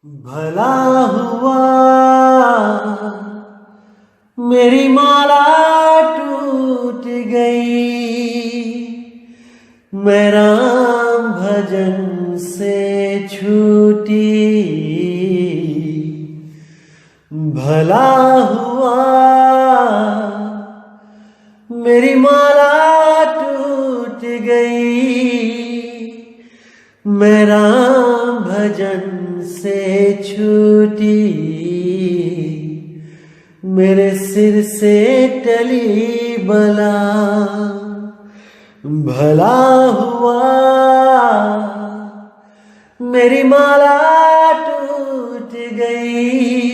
भला हुआ मेरी माला टूट गई, मैं राम भजन से छूटी। भला हुआ मेरी माला टूट गई, मैं राम भजन से छूटी। मेरे सिर से टली बला, भला हुआ मेरी माला टूट गई,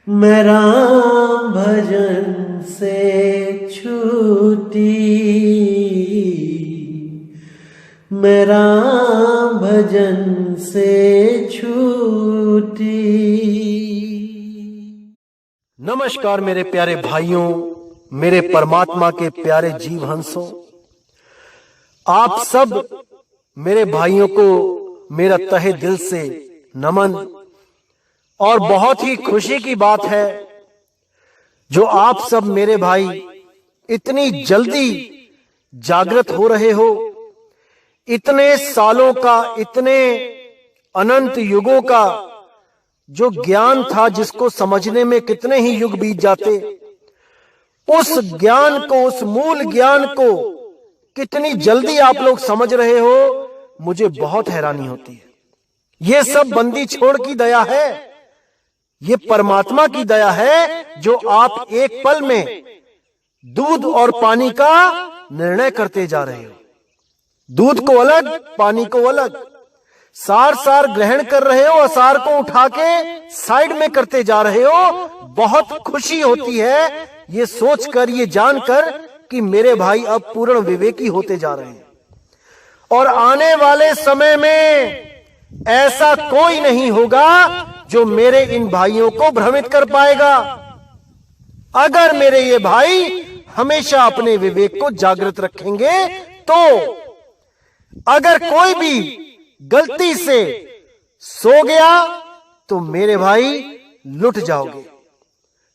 मैं राम भजन से छूटी। मैं राम भजन से छूटी। नमस्कार मेरे प्यारे भाइयों, मेरे परमात्मा के प्यारे जीव हंसों, आप सब मेरे भाइयों को मेरा तहे दिल से नमन। और बहुत ही खुशी की बात है जो आप सब मेरे भाई इतनी जल्दी जागृत हो रहे हो। इतने सालों का, इतने अनंत युगों का जो ज्ञान था, जिसको समझने में कितने ही युग बीत जाते, उस ज्ञान को, उस मूल ज्ञान को कितनी जल्दी आप लोग समझ रहे हो, मुझे बहुत हैरानी होती है। ये सब बंदी छोड़ की दया है, ये परमात्मा की दया है जो आप एक पल में दूध और पानी का निर्णय करते जा रहे हो। दूध को अलग, पानी को अलग, सार सार ग्रहण कर रहे हो, असार को उठा के साइड में करते जा रहे हो। बहुत खुशी होती है ये सोचकर, ये जानकर कि मेरे भाई अब पूर्ण विवेकी होते जा रहे हैं। और आने वाले समय में ऐसा कोई नहीं होगा जो मेरे इन भाइयों को भ्रमित कर पाएगा, अगर मेरे ये भाई हमेशा अपने विवेक को जागृत रखेंगे। तो अगर कोई भी गलती से सो गया तो मेरे भाई लुट जाओगे,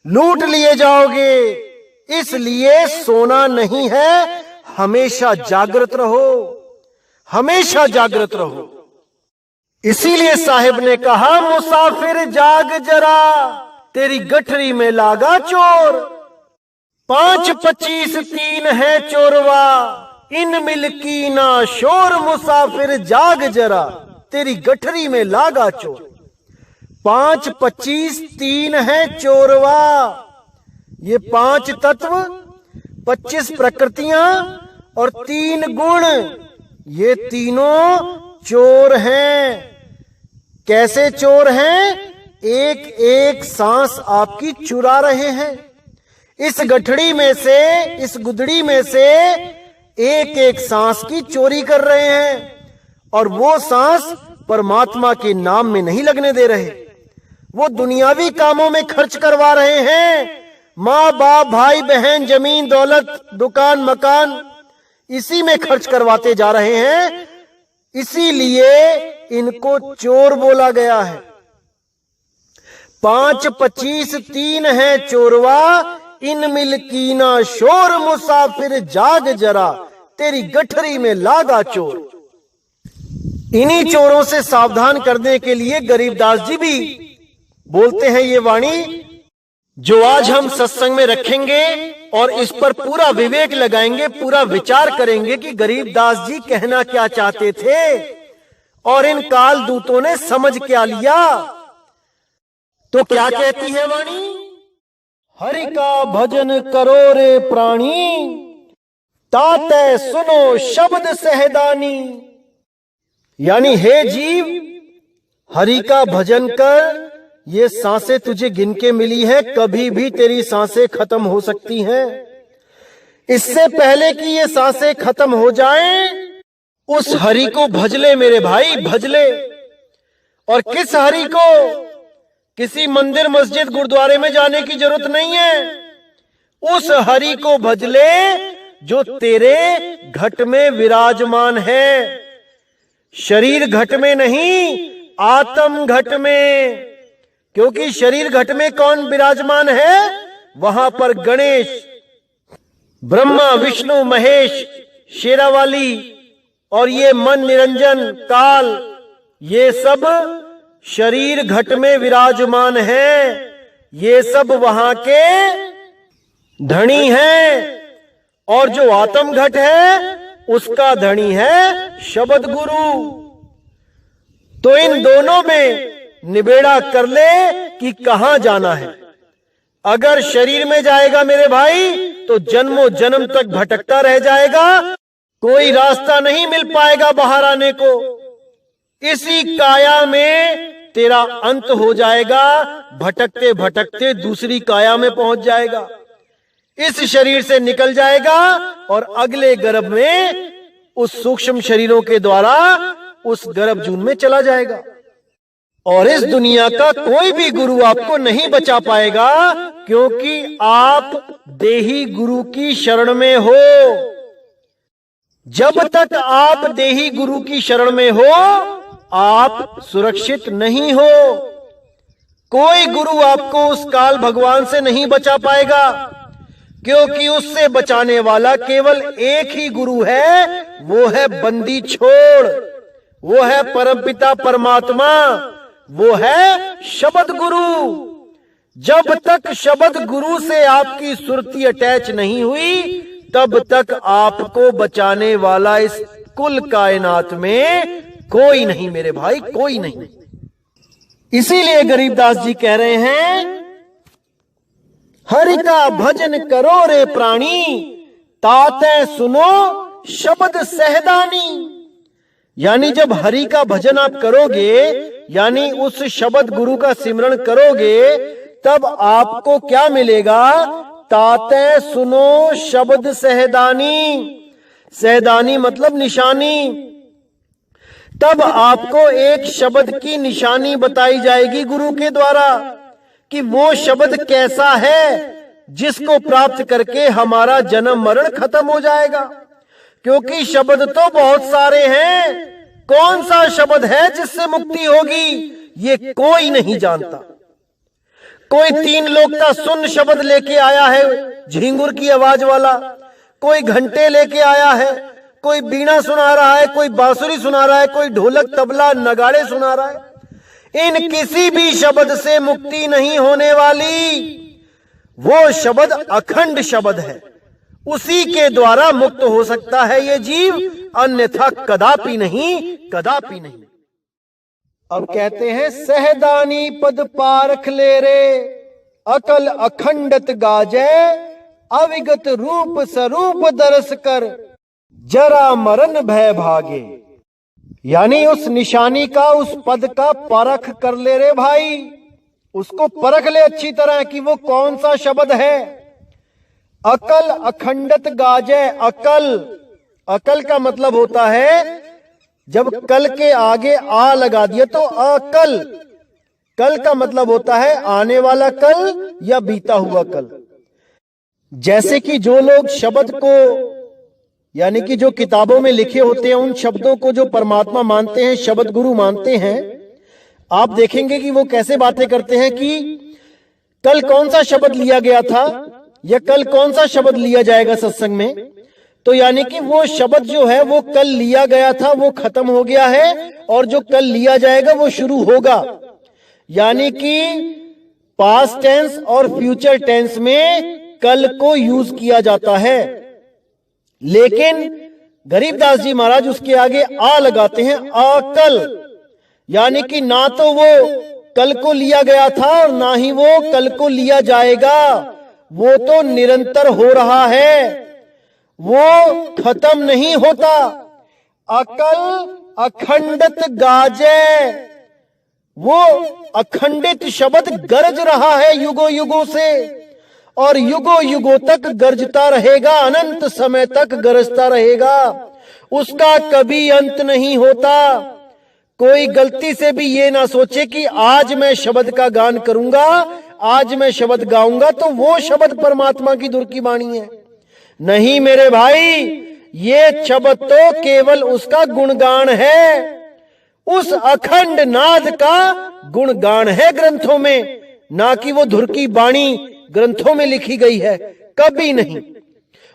लूट लिए जाओगे। इसलिए सोना नहीं है, हमेशा जागृत रहो, हमेशा जागृत रहो। इसीलिए साहिब ने कहा, मुसाफिर जाग जरा, तेरी गठरी में लागा चोर। 5 25 3 है चोरवा, इन मिल्की ना शोर। मुसाफिर जाग जरा, तेरी गठरी में लागा चोर। 5 25 3 है चोरवा। ये 5 तत्व, 25 प्रकृतियां और 3 गुण, ये तीनों चोर हैं। कैसे चोर हैं? एक एक सांस आपकी चुरा रहे हैं। इस गठड़ी में से, इस गुदड़ी में से एक एक सांस की चोरी कर रहे हैं। और वो सांस परमात्मा के नाम में नहीं लगने दे रहे, वो दुनियावी कामों में खर्च करवा रहे हैं। माँ बाप, भाई बहन, जमीन दौलत, दुकान मकान, इसी में खर्च करवाते जा रहे हैं। इसीलिए इनको चोर बोला गया है। 5 25 3 है चोरवा, इन मिल्कीना शोर। मुसाफिर जाग जरा, तेरी गठरी में लागा चोर। इन्हीं चोरों से सावधान करने के लिए गरीबदास जी भी बोलते हैं ये वाणी, जो आज हम सत्संग में रखेंगे और इस पर पूरा विवेक लगाएंगे, पूरा विचार करेंगे कि गरीबदास जी कहना क्या चाहते थे और इन काल दूतों ने समझ क्या लिया। तो क्या कहती है वाणी? हरि का भजन करो रे प्राणी, ताते सुनो शब्द सहदानी। यानी हे जीव, हरि का भजन कर। ये सांसें तुझे गिन के मिली है, कभी भी तेरी सांसें खत्म हो सकती हैं। इससे पहले कि ये सांसें खत्म हो जाएं, उस हरि को भजले मेरे भाई, भजले। और किस हरि को? किसी मंदिर मस्जिद गुरुद्वारे में जाने की जरूरत नहीं है। उस हरि को भजले जो तेरे घट में विराजमान है। शरीर घट में नहीं, आत्म घट में, क्योंकि शरीर घट में कौन विराजमान है? वहां पर गणेश, ब्रह्मा, विष्णु, महेश, शेरावाली और ये मन निरंजन काल, ये सब शरीर घट में विराजमान है। ये सब वहां के धनी हैं। और जो आत्म घट है उसका धनी है शब्द गुरु। तो इन दोनों में निबेड़ा कर ले कि कहां जाना है। अगर शरीर में जाएगा मेरे भाई तो जन्मों जन्म तक भटकता रह जाएगा, कोई रास्ता नहीं मिल पाएगा बाहर आने को। इसी काया में तेरा अंत हो जाएगा, भटकते भटकते दूसरी काया में पहुंच जाएगा। इस शरीर से निकल जाएगा और अगले गर्भ में उस सूक्ष्म शरीरों के द्वारा उस गर्भ जून में चला जाएगा। और इस दुनिया का कोई भी गुरु आपको नहीं बचा पाएगा, क्योंकि आप देही गुरु की शरण में हो। जब तक आप देही गुरु की शरण में हो, आप सुरक्षित नहीं हो। कोई गुरु आपको उस काल भगवान से नहीं बचा पाएगा, क्योंकि उससे बचाने वाला केवल एक ही गुरु है, वो है बंदी छोड़, वो है परमपिता परमात्मा, वो है शब्द गुरु। जब तक शब्द गुरु से आपकी सुरती अटैच नहीं हुई, तब तक आपको बचाने वाला इस कुल कायनात में कोई नहीं मेरे भाई, कोई नहीं। इसीलिए गरीबदास जी कह रहे हैं, हरि का भजन करो रे प्राणी, ताते सुनो शब्द सहदानी। यानी जब हरि का भजन आप करोगे, यानी उस शब्द गुरु का सिमरण करोगे, तब आपको क्या मिलेगा? ताते सुनो शब्द सहदानी। सहदानी मतलब निशानी। तब आपको एक शब्द की निशानी बताई जाएगी गुरु के द्वारा कि वो शब्द कैसा है जिसको प्राप्त करके हमारा जन्म मरण खत्म हो जाएगा। क्योंकि शब्द तो बहुत सारे हैं, कौन सा शब्द है जिससे मुक्ति होगी ये कोई नहीं जानता। कोई 3 लोग का सुन शब्द लेके आया है, झिंगुर की आवाज वाला, कोई घंटे लेके आया है, कोई बीड़ा सुना रहा है, कोई बांसुरी सुना रहा है, कोई ढोलक तबला नगाड़े सुना रहा है। इन किसी भी शब्द से मुक्ति नहीं होने वाली। वो शब्द अखंड शब्द है, उसी के द्वारा मुक्त हो सकता है ये जीव, अन्यथा कदापि नहीं, कदापि नहीं। अब कहते हैं, सहदानी पद पारख ले रे, अकल अखंडत गाजे, अविगत रूप स्वरूप दरस कर, जरा मरण भय भागे। यानी उस निशानी का, उस पद का परख कर ले रे भाई, उसको परख ले अच्छी तरह कि वो कौन सा शब्द है। अकल अखंडत गाजे, अकल, अकल का मतलब होता है जब कल के आगे आ लगा दिया तो अकल। कल का मतलब होता है आने वाला कल या बीता हुआ कल। जैसे कि जो लोग शब्द को, यानी कि जो किताबों में लिखे होते हैं उन शब्दों को जो परमात्मा मानते हैं, शब्द गुरु मानते हैं, आप देखेंगे कि वो कैसे बातें करते हैं कि कल कौन सा शब्द लिया गया था या कल कौन सा शब्द लिया जाएगा सत्संग में। तो यानी कि वो शब्द जो है वो कल लिया गया था वो खत्म हो गया है, और जो कल लिया जाएगा वो शुरू होगा। यानी कि पास्ट टेंस और फ्यूचर टेंस में कल को यूज किया जाता है। लेकिन गरीबदास जी महाराज उसके आगे आ लगाते हैं, अकल, यानी कि ना तो वो कल को लिया गया था और ना ही वो कल को लिया जाएगा, वो तो निरंतर हो रहा है, वो खत्म नहीं होता। अकल अखंडत गाजे, वो अखंडित शब्द गरज रहा है युगों युगों से, और युगों युगों तक गरजता रहेगा, अनंत समय तक गरजता रहेगा, उसका कभी अंत नहीं होता। कोई गलती से भी ये ना सोचे कि आज मैं शब्द का गान करूंगा, आज मैं शब्द गाऊंगा तो वो शब्द परमात्मा की धुर की वाणी है। नहीं मेरे भाई, ये शब्द तो केवल उसका गुणगान है, उस अखंड नाद का गुणगान है ग्रंथों में, ना कि वो धुर की बाणी ग्रंथों में लिखी गई है, कभी नहीं।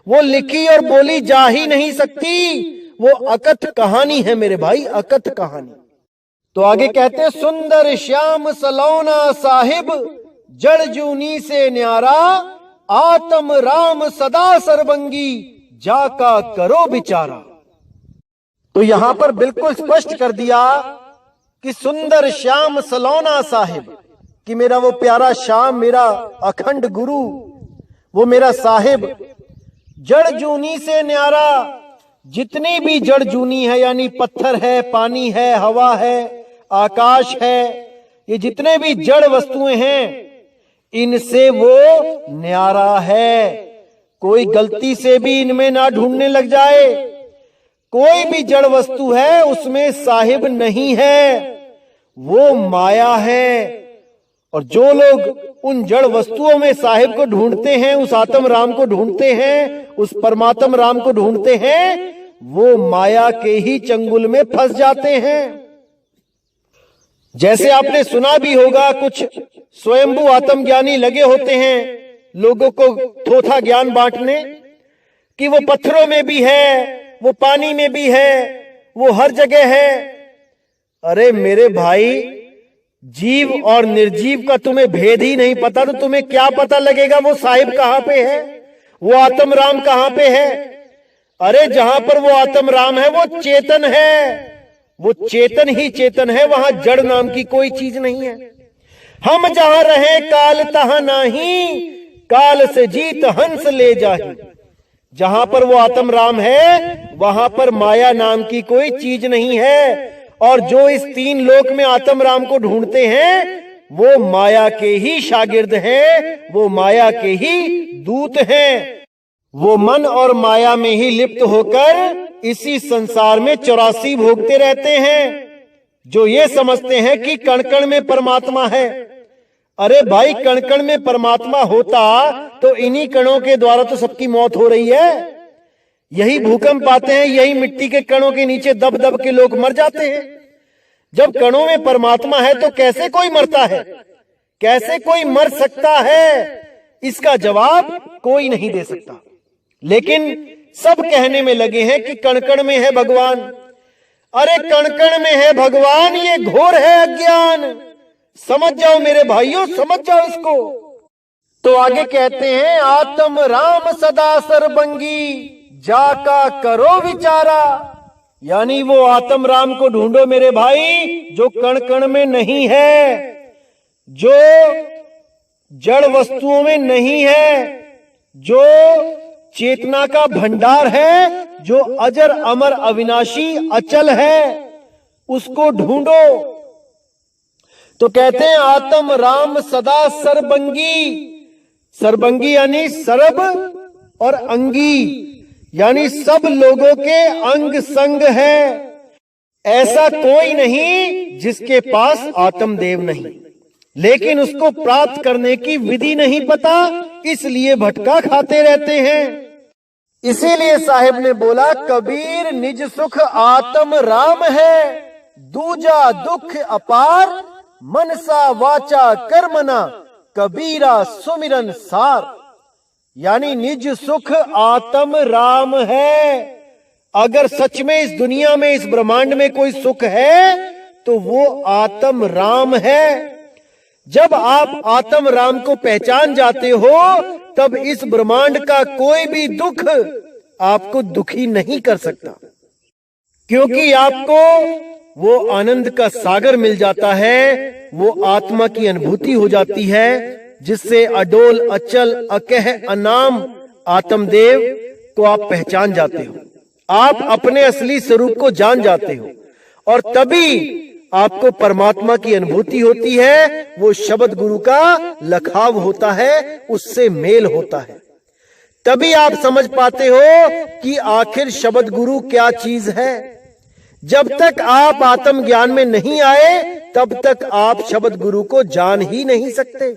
वो लिखी और बोली जा ही नहीं सकती, वो अकथ कहानी है मेरे भाई, अकथ कहानी। तो आगे कहते हैं, सुंदर श्याम सलौना साहिब जड़ जूनी से न्यारा, आत्म राम सदा सर्वंगी जाका करो विचारा। तो यहां पर बिल्कुल स्पष्ट कर दिया कि सुंदर श्याम सलौना साहिब, कि मेरा वो प्यारा श्याम, मेरा अखंड गुरु, वो मेरा साहिब, जड़ जूनी से न्यारा, जितनी भी जड़ जूनी है, यानी पत्थर है, पानी है, हवा है, आकाश है, ये जितने भी जड़ वस्तुएं हैं, इनसे वो न्यारा है। कोई गलती से भी इनमें ना ढूंढने लग जाए। कोई भी जड़ वस्तु है उसमें साहिब नहीं है, वो माया है। और जो लोग उन जड़ वस्तुओं में साहिब को ढूंढते हैं, उस आत्म राम को ढूंढते हैं, उस परमात्म राम को ढूंढते हैं, वो माया के ही चंगुल में फंस जाते हैं। जैसे आपने सुना भी होगा, कुछ स्वयंभू आत्मज्ञानी लगे होते हैं लोगों को थोथा ज्ञान बांटने, कि वो पत्थरों में भी है, वो पानी में भी है, वो हर जगह है। अरे मेरे भाई, जीव और निर्जीव का तुम्हें भेद ही नहीं पता, तो तुम्हें क्या पता लगेगा वो साहिब कहां पे है, वो आत्म राम कहां पे है। अरे जहां पर वो आत्म राम है वो चेतन है, वो चेतन ही चेतन है, वहां जड़ नाम की कोई चीज नहीं है। हम जहां रहे काल तहां नाही, काल से जीत हंस ले जाही। जहां पर वो आत्म राम है वहां पर माया नाम की कोई चीज नहीं है। और जो इस तीन लोक में आत्म राम को ढूंढते हैं, वो माया के ही शागिर्द हैं, वो माया के ही दूत हैं। वो मन और माया में ही लिप्त होकर इसी संसार में 84 भोगते रहते हैं, जो ये समझते हैं कि कण कण में परमात्मा है। अरे भाई, कण कण में परमात्मा होता तो इन्हीं कणों के द्वारा तो सबकी मौत हो रही है। यही भूकंप आते हैं, यही मिट्टी के कणों के नीचे दब दब के लोग मर जाते हैं। जब कणों में परमात्मा है तो कैसे कोई मरता है, कैसे कोई मर सकता है? इसका जवाब कोई नहीं दे सकता। लेकिन सब कहने में लगे हैं कि कण कण में है भगवान। अरे कण कण में है भगवान, ये घोर है अज्ञान। समझ जाओ मेरे भाइयों, समझ जाओ इसको। तो आगे कहते हैं, आत्म राम सदा सर्वंगी जाका करो विचारा। यानी वो आत्म राम को ढूंढो मेरे भाई, जो कण कण में नहीं है, जो जड़ वस्तुओं में नहीं है, जो चेतना का भंडार है, जो अजर अमर अविनाशी अचल है, उसको ढूंढो। तो कहते हैं, आत्म राम सदा सर्वंगी। सर्वंगी यानी सर्व और अंगी, यानी सब लोगों के अंग संग है। ऐसा कोई नहीं जिसके पास आत्मदेव नहीं, लेकिन उसको प्राप्त करने की विधि नहीं पता, इसलिए भटका खाते रहते हैं। इसीलिए साहिब ने बोला, कबीर निज सुख आत्म राम है, दूजा दुख अपार, मनसा वाचा कर्मना कबीरा सुमिरन सार। यानी निज सुख आत्म राम है। अगर सच में इस दुनिया में, इस ब्रह्मांड में कोई सुख है तो वो आत्म राम है। जब आप आत्म राम को पहचान जाते हो, तब इस ब्रह्मांड का कोई भी दुख आपको दुखी नहीं कर सकता, क्योंकि आपको वो आनंद का सागर मिल जाता है, वो आत्मा की अनुभूति हो जाती है, जिससे अडोल अचल अकह अनाम आत्मदेव को आप पहचान जाते हो। आप अपने असली स्वरूप को जान जाते हो, और तभी आपको परमात्मा की अनुभूति होती है। वो शब्द गुरु का लखाव होता है, उससे मेल होता है। तभी आप समझ पाते हो कि आखिर शब्द गुरु क्या चीज है। जब तक आप आत्म ज्ञान में नहीं आए, तब तक आप शब्द गुरु को जान ही नहीं सकते,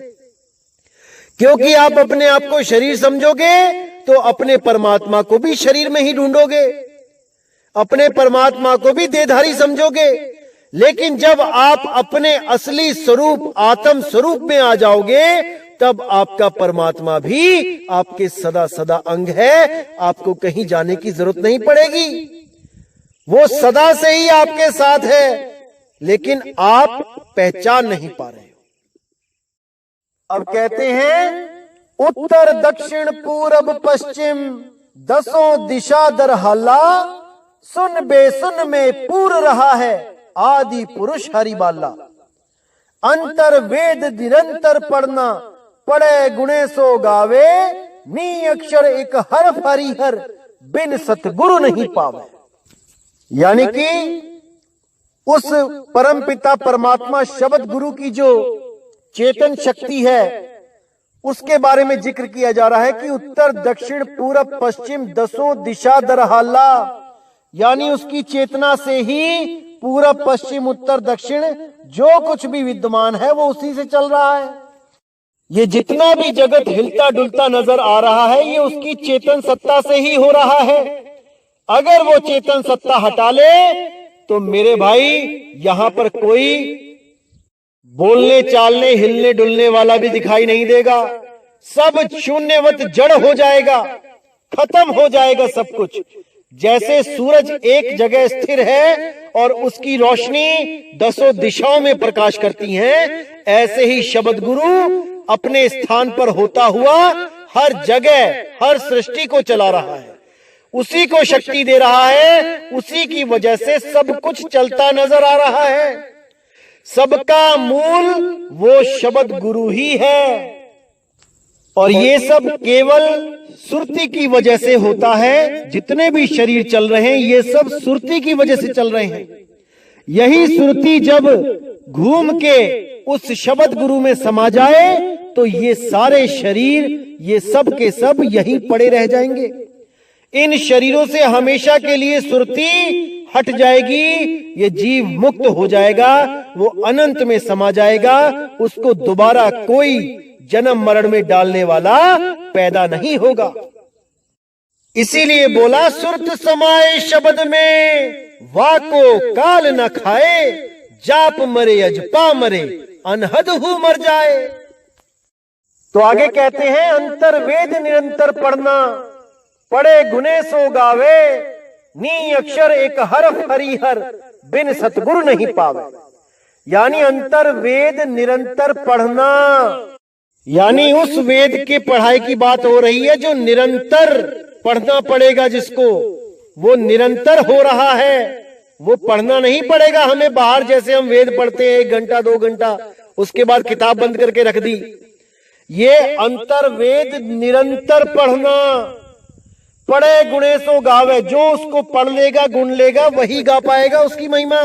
क्योंकि आप अपने आप को शरीर समझोगे तो अपने परमात्मा को भी शरीर में ही ढूंढोगे, अपने परमात्मा को भी देहधारी समझोगे। लेकिन जब आप अपने असली स्वरूप आत्म स्वरूप में आ जाओगे, तब आपका परमात्मा भी आपके सदा सदा अंग है, आपको कहीं जाने की जरूरत नहीं पड़ेगी। वो सदा से ही आपके साथ है, लेकिन आप पहचान नहीं पा रहे हो। अब कहते हैं, उत्तर दक्षिण पूरब पश्चिम दसों दिशा दर हल्ला, सुन बेसुन में पूर रहा है आदि पुरुष हरिबाला। अंतर वेद निरंतर पढ़ना, पढ़े गुणे सो गावे, नी अक्षर एक हरफ हरिहर, बिन सतगुरु नहीं पावे। यानी कि उस परमपिता परमात्मा शब्द गुरु की जो चेतन शक्ति है, उसके बारे में जिक्र किया जा रहा है कि उत्तर दक्षिण पूरब पश्चिम दसों दिशा दरहाला, यानी उसकी चेतना से ही पूरब पश्चिम उत्तर दक्षिण जो कुछ भी विद्यमान है वो उसी से चल रहा है। ये जितना भी जगत हिलता डुलता नजर आ रहा है, ये उसकी चेतन सत्ता से ही हो रहा है। अगर वो चेतन सत्ता हटा ले तो मेरे भाई यहां पर कोई बोलने चालने हिलने डुलने वाला भी दिखाई नहीं देगा। सब शून्यवत जड़ हो जाएगा, खत्म हो जाएगा सब कुछ। जैसे सूरज एक जगह स्थिर है और उसकी रोशनी दसों दिशाओं में प्रकाश करती है, ऐसे ही शब्द गुरु अपने स्थान पर होता हुआ हर जगह हर सृष्टि को चला रहा है, उसी को शक्ति दे रहा है, उसी की वजह से सब कुछ चलता नजर आ रहा है। सबका मूल वो शब्द गुरु ही है, और ये सब केवल सुरती की वजह से होता है। जितने भी शरीर चल रहे हैं ये सब सुरती की वजह से चल रहे हैं। यही सुरती जब घूम के उस शब्द गुरु में समा जाए तो ये सारे शरीर ये सब के सब यहीं पड़े रह जाएंगे। इन शरीरों से हमेशा के लिए सुरती हट जाएगी, ये जीव मुक्त हो जाएगा, वो अनंत में समा जाएगा, उसको दोबारा कोई जन्म मरण में डालने वाला पैदा नहीं होगा। इसीलिए बोला, सुरत समाए शब्द में वाको काल न खाए, जाप मरे अजपा मरे अनहद हु मर जाए। तो आगे कहते हैं, अंतर वेद निरंतर पढ़ना, पढ़े गुने सो गावे, नी अक्षर एक हरफ हरिहर, बिन सतगुरु नहीं पावे। यानी अंतर वेद निरंतर पढ़ना, यानी उस वेद के पढ़ाई की बात हो रही है जो निरंतर पढ़ना पड़ेगा, जिसको वो निरंतर हो रहा है, वो पढ़ना नहीं पड़ेगा हमें बाहर जैसे हम वेद पढ़ते हैं 1 घंटा 2 घंटा, उसके बाद किताब बंद करके रख दी। ये अंतर वेद निरंतर पढ़ना, पढ़े गुणे सो गावे, जो उसको पढ़ लेगा गुण लेगा वही गा पाएगा उसकी महिमा,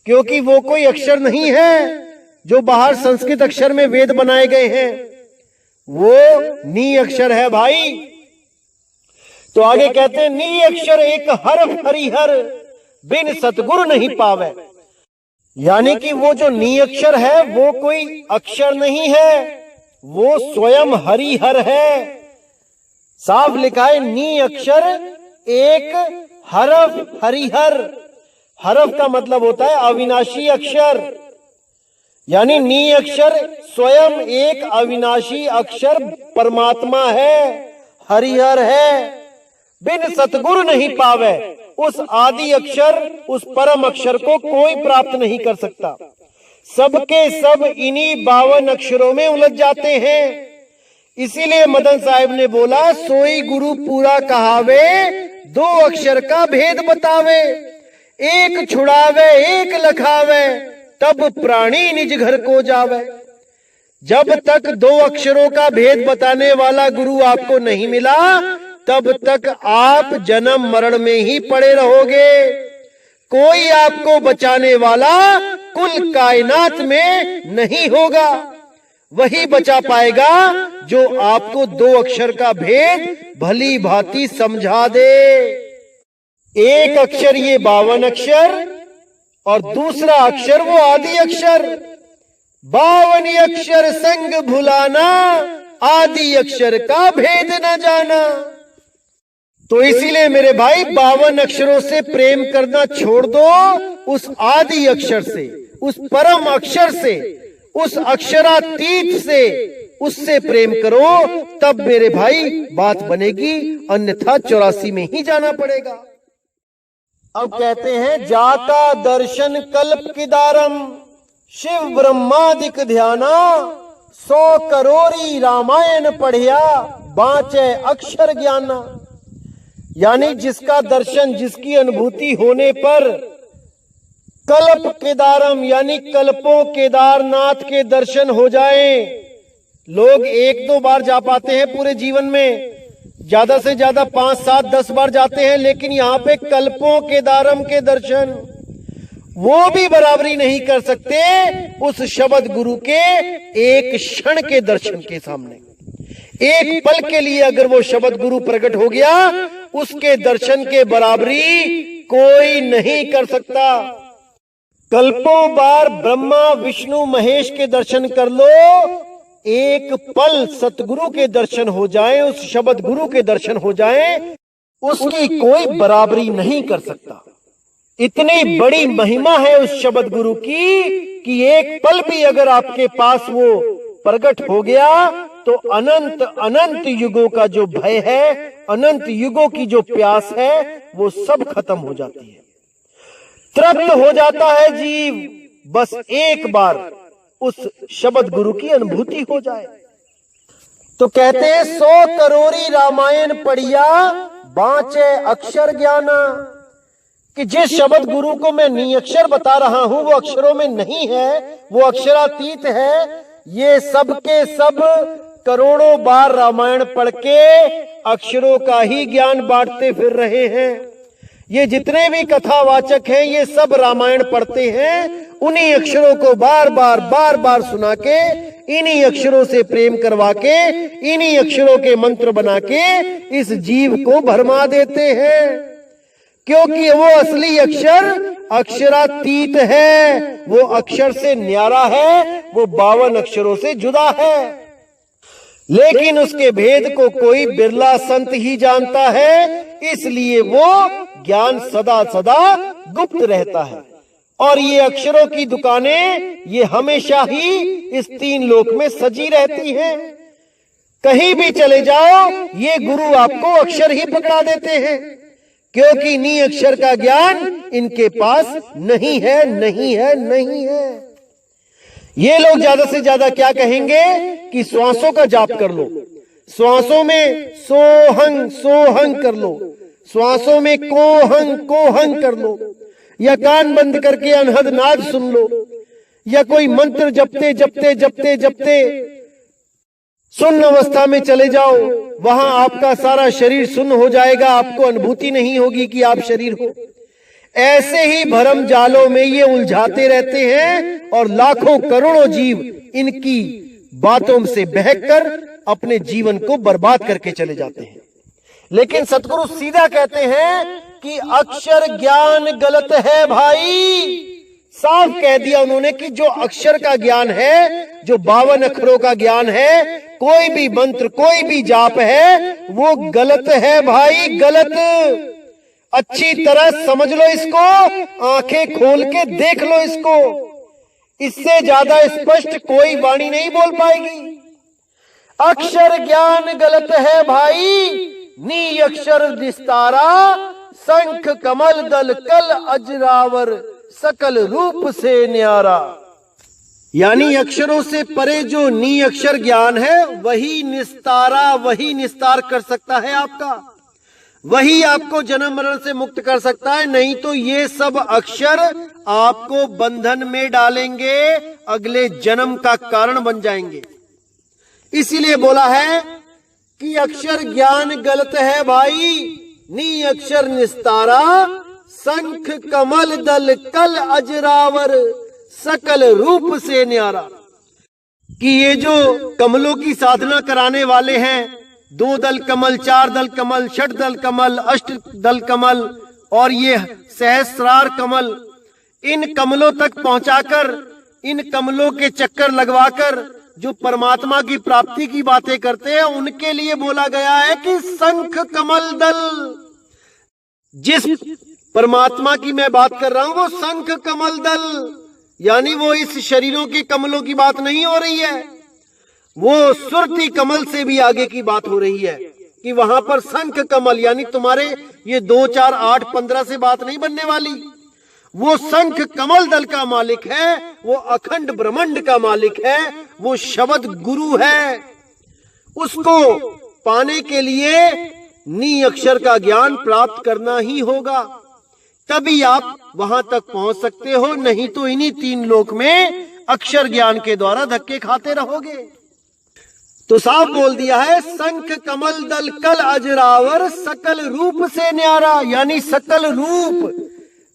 क्योंकि वो कोई अक्षर नहीं है जो बाहर संस्कृत अक्षर में वेद बनाए गए हैं, वो नी अक्षर है भाई। तो आगे कहते हैं, नी अक्षर एक हरफ हरिहर, बिन सतगुरु नहीं पावे। यानी कि वो जो नी अक्षर है वो कोई अक्षर नहीं है, वो स्वयं हरिहर है। साफ लिखा है, नी अक्षर एक हरफ हरिहर। हरफ का मतलब होता है अविनाशी अक्षर, यानी नी अक्षर स्वयं एक अविनाशी अक्षर परमात्मा है, हरिहर है। बिन सतगुरु नहीं पावे, उस आदि अक्षर उस परम अक्षर को कोई प्राप्त नहीं कर सकता। सबके सब इन्हीं 52 अक्षरों में उलझ जाते हैं। इसीलिए मदन साहब ने बोला, सोई गुरु पूरा कहावे, 2 अक्षर का भेद बतावे, एक छुड़ावे एक लखावे, तब प्राणी निज घर को जावे। जब तक 2 अक्षरों का भेद बताने वाला गुरु आपको नहीं मिला, तब तक आप जन्म मरण में ही पड़े रहोगे। कोई आपको बचाने वाला कुल कायनात में नहीं होगा, वही बचा पाएगा जो आपको 2 अक्षर का भेद भली भांति समझा दे। एक अक्षर ये 52 अक्षर और दूसरा अक्षर वो आदि अक्षर। 52 अक्षर संग भुलाना, आदि अक्षर का भेद न जाना। तो इसीलिए मेरे भाई 52 अक्षरों से प्रेम करना छोड़ दो, उस आदि अक्षर से, उस परम अक्षर से, उस अक्षरातीत से, उससे प्रेम करो, तब मेरे भाई बात बनेगी, अन्यथा 84 में ही जाना पड़ेगा। अब कहते हैं जाता दर्शन कल्प किदारम शिव ब्रह्मादिक ध्याना 100 करोड़ी रामायण पढ़िया बाँचे अक्षर ज्ञाना। यानी जिसका दर्शन, जिसकी अनुभूति होने पर कल्प केदारम यानी कल्पों केदारनाथ के दर्शन हो जाएं। लोग 1-2 बार जा पाते हैं पूरे जीवन में, ज्यादा से ज्यादा 5, 7, 10 बार जाते हैं, लेकिन यहाँ पे कल्पों केदारम के दर्शन वो भी बराबरी नहीं कर सकते उस शब्द गुरु के एक क्षण के दर्शन के सामने। एक पल के लिए अगर वो शब्द गुरु प्रकट हो गया, उसके दर्शन के बराबरी कोई नहीं कर सकता। कल्पों बार ब्रह्मा विष्णु महेश के दर्शन कर लो, एक पल सतगुरु के दर्शन हो जाए, उस शब्द गुरु के दर्शन हो जाए, उसकी कोई बराबरी नहीं कर सकता। इतनी बड़ी महिमा है उस शब्द गुरु की कि एक पल भी अगर आपके पास वो प्रकट हो गया तो अनंत अनंत युगों का जो भय है, अनंत युगों की जो प्यास है, वो सब खत्म हो जाती है। तृप्त हो जाता है जीव, बस एक बार उस शब्द गुरु की अनुभूति हो जाए। तो कहते हैं 100 करोड़ी रामायण पढ़िया बाँचे अक्षर ज्ञाना, कि जिस शब्द गुरु को मैं निअक्षर बता रहा हूं वो अक्षरों में नहीं है, वो अक्षरातीत है। ये सब के सब करोड़ों बार रामायण पढ़ के अक्षरों का ही ज्ञान बांटते फिर रहे हैं। ये जितने भी कथावाचक हैं ये सब रामायण पढ़ते हैं, उन्हीं अक्षरों को बार बार सुना के, इन्हीं अक्षरों से प्रेम करवा के, इन्हीं अक्षरों के मंत्र बना के इस जीव को भरमा देते हैं। क्योंकि वो असली अक्षर अक्षरातीत है, वो अक्षर से न्यारा है, वो 52 अक्षरों से जुदा है। लेकिन उसके भेद को कोई बिरला संत ही जानता है, इसलिए वो ज्ञान सदा सदा गुप्त रहता है। और ये अक्षरों की दुकानें ये हमेशा ही इस 3 लोक में सजी रहती हैं। कहीं भी चले जाओ ये गुरु आपको अक्षर ही पकड़ा देते हैं, क्योंकि नी अक्षर का ज्ञान इनके पास नहीं है, नहीं है, नहीं है। ये लोग ज्यादा से ज्यादा क्या कहेंगे कि श्वासों का जाप कर लो, श्वासों में सोहंग सोहंग कर लो, श्वासों में कोहंग कोहंग कर लो, या कान बंद करके अनहद नाद सुन लो, या कोई मंत्र जपते जपते जपते जपते सुन्न अवस्था में चले जाओ, वहां आपका सारा शरीर सुन्न हो जाएगा, आपको अनुभूति नहीं होगी कि आप शरीर हो। ऐसे ही भरम जालों में ये उलझाते रहते हैं और लाखों करोड़ों जीव इनकी बातों से बहकर अपने जीवन को बर्बाद करके चले जाते हैं। लेकिन सतगुरु सीधा कहते हैं कि अक्षर ज्ञान गलत है भाई। साफ कह दिया उन्होंने कि जो अक्षर का ज्ञान है, जो 52 अक्षरों का ज्ञान है, कोई भी मंत्र कोई भी जाप है, वो गलत है भाई, गलत। अच्छी तरह समझ लो इसको, आंखें खोल के देख लो इसको, इससे ज्यादा स्पष्ट कोई वाणी नहीं बोल पाएगी। अक्षर ज्ञान गलत है भाई, नी अक्षर निस्तारा, शंख कमल दल कल अजरावर, सकल रूप से न्यारा। यानी अक्षरों से परे जो नी अक्षर ज्ञान है वही निस्तारा, वही निस्तार कर सकता है आपका, वही आपको जन्म मरण से मुक्त कर सकता है। नहीं तो ये सब अक्षर आपको बंधन में डालेंगे, अगले जन्म का कारण बन जाएंगे। इसीलिए बोला है कि अक्षर ज्ञान गलत है भाई, नी अक्षर निस्तारा, शंख कमल दल कल अजरावर, सकल रूप से न्यारा। कि ये जो कमलों की साधना कराने वाले हैं, 2 दल कमल, 4 दल कमल, 6 दल कमल, 8 दल कमल और ये सहस्रार कमल, इन कमलों तक पहुंचाकर, इन कमलों के चक्कर लगवाकर जो परमात्मा की प्राप्ति की बातें करते हैं उनके लिए बोला गया है कि शंख कमल दल। जिस परमात्मा की मैं बात कर रहा हूं वो शंख कमल दल, यानी वो इस शरीरों के कमलों की बात नहीं हो रही है, वो सुरती कमल से भी आगे की बात हो रही है कि वहां पर शंख कमल, यानी तुम्हारे ये 2, 4, 8, 15 से बात नहीं बनने वाली। वो शंख कमल दल का मालिक है, वो अखंड ब्रह्मांड का मालिक है, वो शब्द गुरु है। उसको पाने के लिए नी अक्षर का ज्ञान प्राप्त करना ही होगा, तभी आप वहां तक पहुंच सकते हो, नहीं तो इन्हीं 3 लोक में अक्षर ज्ञान के द्वारा धक्के खाते रहोगे। तो साफ बोल दिया है, शंख कमल दल कल अजरावर सकल रूप से न्यारा, यानी सकल रूप,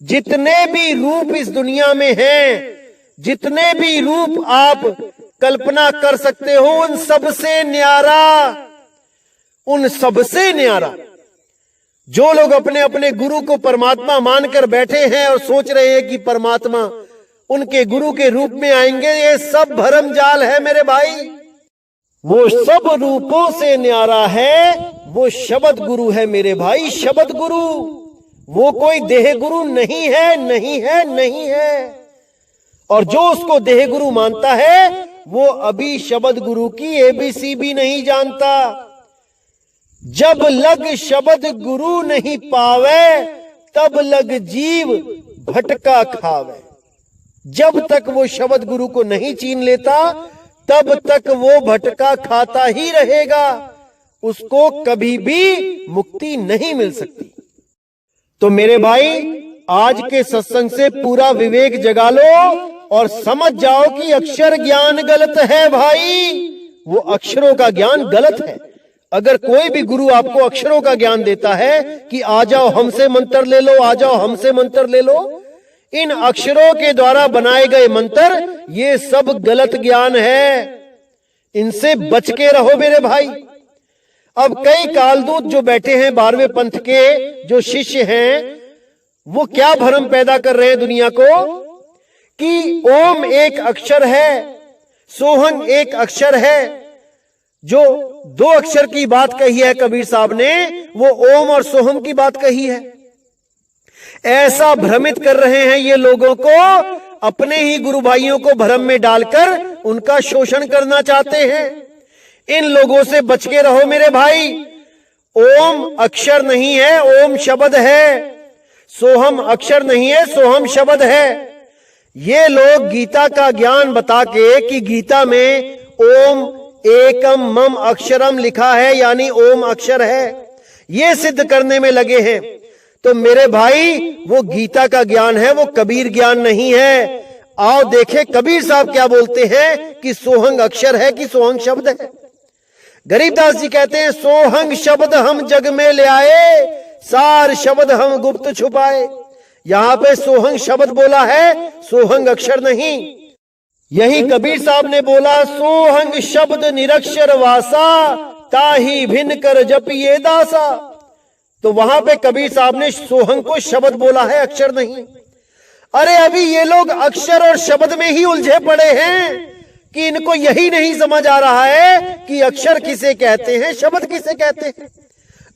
जितने भी रूप इस दुनिया में हैं, जितने भी रूप आप कल्पना कर सकते हो, उन सबसे न्यारा, उन सबसे न्यारा। जो लोग अपने अपने गुरु को परमात्मा मानकर बैठे हैं और सोच रहे हैं कि परमात्मा उनके गुरु के रूप में आएंगे, ये सब भरम जाल है मेरे भाई। वो सब रूपों से न्यारा है, वो शब्द गुरु है मेरे भाई, शब्द गुरु। वो कोई देह गुरु नहीं है, नहीं है, नहीं है। और जो उसको देह गुरु मानता है वो अभी शब्द गुरु की एबीसी भी नहीं जानता। जब लग शब्द गुरु नहीं पावे, तब लग जीव भटका खावे। जब तक वो शब्द गुरु को नहीं चीन लेता, तब तक वो भटका खाता ही रहेगा, उसको कभी भी मुक्ति नहीं मिल सकती। तो मेरे भाई, आज के सत्संग से पूरा विवेक जगा लो और समझ जाओ कि अक्षर ज्ञान गलत है भाई, वो अक्षरों का ज्ञान गलत है। अगर कोई भी गुरु आपको अक्षरों का ज्ञान देता है कि आ जाओ हमसे मंत्र ले लो, आ जाओ हमसे मंत्र ले लो, इन अक्षरों के द्वारा बनाए गए मंत्र ये सब गलत ज्ञान है, इनसे बच के रहो मेरे भाई। अब कई कालदूत जो बैठे हैं 12वें पंथ के जो शिष्य हैं, वो क्या भ्रम पैदा कर रहे हैं दुनिया को कि ओम एक अक्षर है, सोहंग एक अक्षर है। जो 2 अक्षर की बात कही है कबीर साहब ने, वो ओम और सोहम की बात कही है। ऐसा भ्रमित कर रहे हैं ये लोगों को, अपने ही गुरु भाइयों को भ्रम में डालकर उनका शोषण करना चाहते हैं। इन लोगों से बच के रहो मेरे भाई। ओम अक्षर नहीं है, ओम शब्द है। सोहम अक्षर नहीं है, सोहम शब्द है। ये लोग गीता का ज्ञान बता के कि गीता में ओम एकम मम अक्षरम लिखा है, यानी ओम अक्षर है, ये सिद्ध करने में लगे हैं। तो मेरे भाई, वो गीता का ज्ञान है, वो कबीर ज्ञान नहीं है। आओ देखें कबीर साहब क्या बोलते हैं कि सोहंग अक्षर है कि सोहंग शब्द है। गरीबदास जी कहते हैं, सोहंग शब्द हम जग में ले आए, सार शब्द हम गुप्त छुपाए। यहां पे सोहंग शब्द बोला है, सोहंग अक्षर नहीं। यही कबीर साहब ने बोला, सोहंग शब्द निरक्षर वासा, ताही भिन्न कर जपिए दासा। तो वहां पे कबीर साहब ने सोहंग को शब्द बोला है, अक्षर नहीं। अरे अभी ये लोग अक्षर और शब्द में ही उलझे पड़े हैं कि इनको यही नहीं समझ आ रहा है कि अक्षर किसे कहते हैं, शब्द किसे कहते हैं।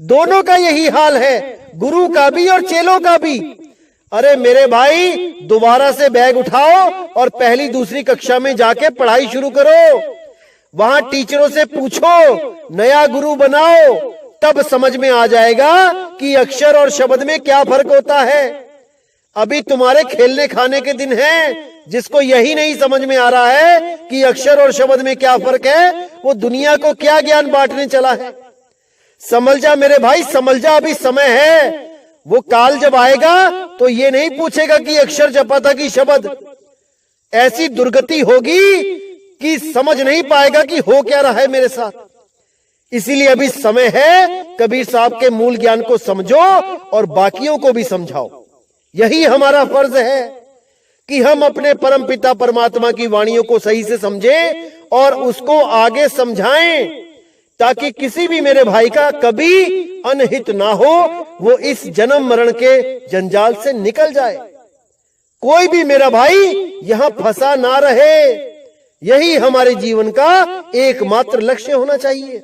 दोनों का यही हाल है, गुरु का भी और चेलों का भी। अरे मेरे भाई, दोबारा से बैग उठाओ और पहली दूसरी कक्षा में जाके पढ़ाई शुरू करो। वहां टीचरों से पूछो, नया गुरु बनाओ, तब समझ में आ जाएगा कि अक्षर और शब्द में क्या फर्क होता है। अभी तुम्हारे खेलने खाने के दिन हैं, जिसको यही नहीं समझ में आ रहा है कि अक्षर और शब्द में क्या फर्क है, वो दुनिया को क्या ज्ञान बांटने चला है। समझ जा मेरे भाई, समझ जा, अभी समय है। वो काल जब आएगा तो ये नहीं पूछेगा कि अक्षर जपा था कि शब्द। ऐसी दुर्गति होगी कि समझ नहीं पाएगा कि हो क्या रहा है मेरे साथ। इसीलिए अभी समय है, कबीर साहब के मूल ज्ञान को समझो और बाकियों को भी समझाओ। यही हमारा फर्ज है कि हम अपने परमपिता परमात्मा की वाणियों को सही से समझें और उसको आगे समझाएं, ताकि किसी भी मेरे भाई का कभी अनहित ना हो, वो इस जन्म मरण के जंजाल से निकल जाए। कोई भी मेरा भाई यहां फंसा ना रहे, यही हमारे जीवन का एकमात्र लक्ष्य होना चाहिए।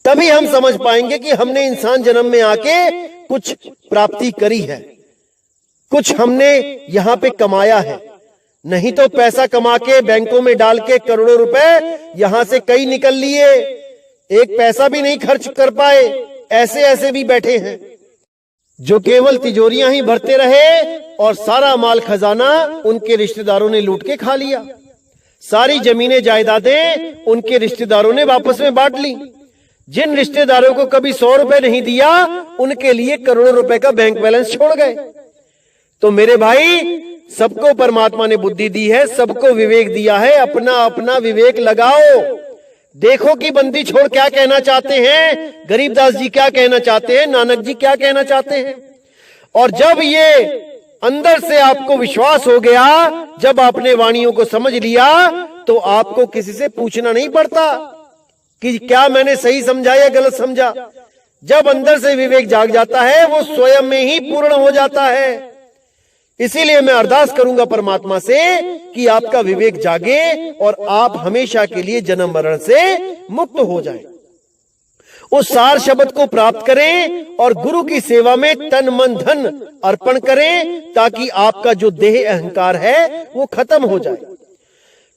तभी हम समझ पाएंगे कि हमने इंसान जन्म में आके कुछ प्राप्ति करी है, कुछ हमने यहां पे कमाया है। नहीं तो पैसा कमा के बैंकों में डाल के करोड़ों रुपए यहां से कई निकल लिए, एक पैसा भी नहीं खर्च कर पाए। ऐसे ऐसे भी बैठे हैं जो केवल तिजोरियां ही भरते रहे और सारा माल खजाना उनके रिश्तेदारों ने लूट के खा लिया। सारी जमीनें जायदादें उनके रिश्तेदारों ने वापस में बांट ली। जिन रिश्तेदारों को कभी 100 रुपए नहीं दिया, उनके लिए करोड़ों रुपए का बैंक बैलेंस छोड़ गए। तो मेरे भाई, सबको परमात्मा ने बुद्धि दी है, सबको विवेक दिया है। अपना अपना विवेक लगाओ। देखो कि बंदी छोड़ क्या कहना चाहते हैं, गरीबदास जी क्या कहना चाहते हैं, नानक जी क्या कहना चाहते हैं। और जब ये अंदर से आपको विश्वास हो गया, जब आपने वाणियों को समझ लिया, तो आपको किसी से पूछना नहीं पड़ता कि क्या मैंने सही समझा या गलत समझा। जब अंदर से विवेक जाग जाता है, वो स्वयं में ही पूर्ण हो जाता है। इसीलिए मैं अरदास करूंगा परमात्मा से कि आपका विवेक जागे और आप हमेशा के लिए जन्म मरण से मुक्त हो जाएं। उस सार शब्द को प्राप्त करें और गुरु की सेवा में तन मन धन अर्पण करें, ताकि आपका जो देह अहंकार है वो खत्म हो जाए।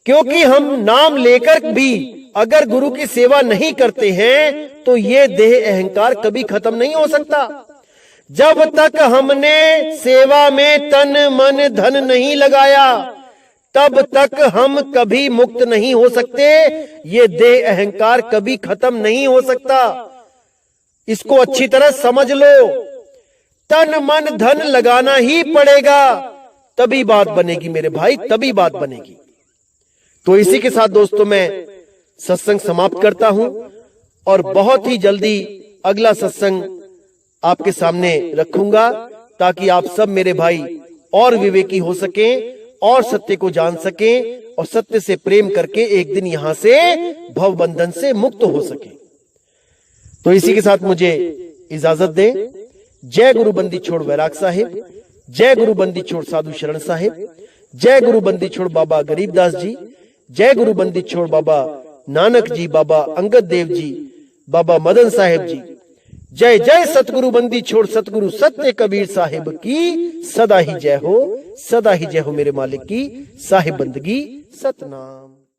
क्योंकि हम नाम लेकर भी अगर गुरु की सेवा नहीं करते हैं, तो ये देह अहंकार कभी खत्म नहीं हो सकता। जब तक हमने सेवा में तन मन धन नहीं लगाया, तब तक हम कभी मुक्त नहीं हो सकते। ये देह अहंकार कभी खत्म नहीं हो सकता। इसको अच्छी तरह समझ लो। तन मन धन लगाना ही पड़ेगा, तभी बात बनेगी मेरे भाई, तभी बात बनेगी। तो इसी के साथ दोस्तों मैं सत्संग समाप्त करता हूं और बहुत ही जल्दी अगला सत्संग आपके सामने रखूंगा, ताकि आप सब मेरे भाई और विवेकी हो सकें और सत्य को जान सकें और सत्य से प्रेम करके एक दिन यहां से भव बंधन से मुक्त हो सके। तो इसी के साथ मुझे इजाजत दें। जय गुरु बंदी छोड़ वैराग साहिब, जय गुरु बंदी छोड़ साधु शरण साहिब, जय गुरु बंदी छोड़ बाबा गरीबदास जी, जय गुरु बंदी छोड़ बाबा नानक जी, बाबा अंगद देव जी, बाबा मदन साहिब जी। जय जय सतगुरु बंदी छोड़ सतगुरु सत्य कबीर साहिब की सदा ही जय हो, सदा ही जय हो मेरे मालिक की साहिब बंदगी सतनाम।